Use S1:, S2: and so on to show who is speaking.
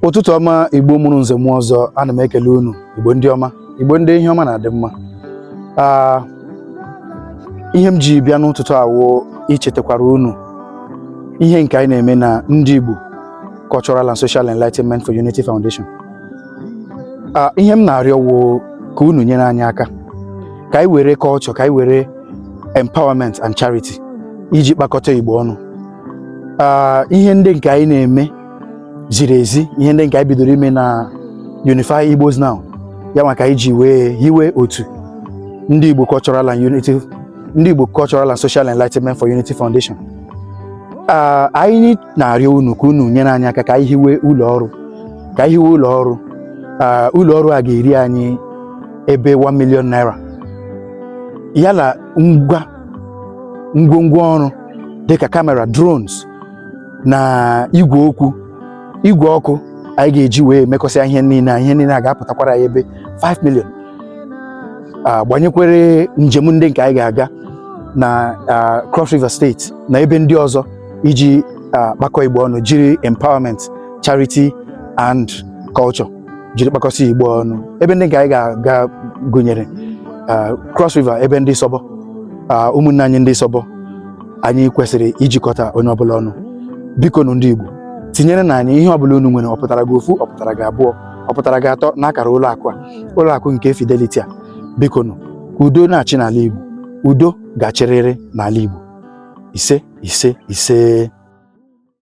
S1: Ụtụtụ ọma Igbo mụrụ nze mụ ọzọ, ana m ekele unu Igbo ndị ọma, Igbo ndị ihe ọma na-adị mma. Ihe m ji bịa n'ụtụtụ awụ ichetakwara unu ihe nke anyị na-eme na ndị Igbo Cultural and Social Enlightenment for Unity Foundation. Ihe m na-arịọ wụ ka unu nyere anyị aka ka anyị were culture, ka anyị were empowerment and charity iji kpakọta Igbo ọnụ. Ihe ndị nke anyị na-eme ziri ezi, ihe ndị nke anyị bidoro ime na Unify Igbos Now, ya maka iji wee hiwe otu ndị Igbo Cultural and Social Enlightenment for Unity Foundation. Anyị na-arịọ unu ka unu nyere anyị aka ka anyị hiwe ụlọ ọrụ, ụlọ ọrụ a ga-eri anyị ebe 1 million naira, yala ngwongwo ọrụ dịka kamera, drones na igwe ọkụ anyị ga-eji wee mekọsịa ihe niile a ga-apụtakwara ya ebe 5 million. Gbanyekwere njem ndị nke anyị ga-aga na Cross River State na ebe ndị ọzọ iji kpakọ Igbo ọnụ, jiri empowerment, charity and culture jiri kpakọsị Igbo ọnụ. Ebe ndị nke anyị ga-aga gụnyere Cross River, ebe ndị Sọbọ, ụmụnne anyị ndị Sọbọ. Anyị kwesịrị ijikọta onye ọbụla ọnụ. Biko nụ ndị Igbo, tinyere na anyị ihe ọbụla unu nwere, ọpụtara gị ofu, ọpụtara gị abụọ, ọpụtara gị atọ n'akara ụlọakụ nke Fidelity a. Biko nụ, ka udo na-achị n'ala Igbo, udo ga-achịrịrị n'ala Igbo. Ise ise ise.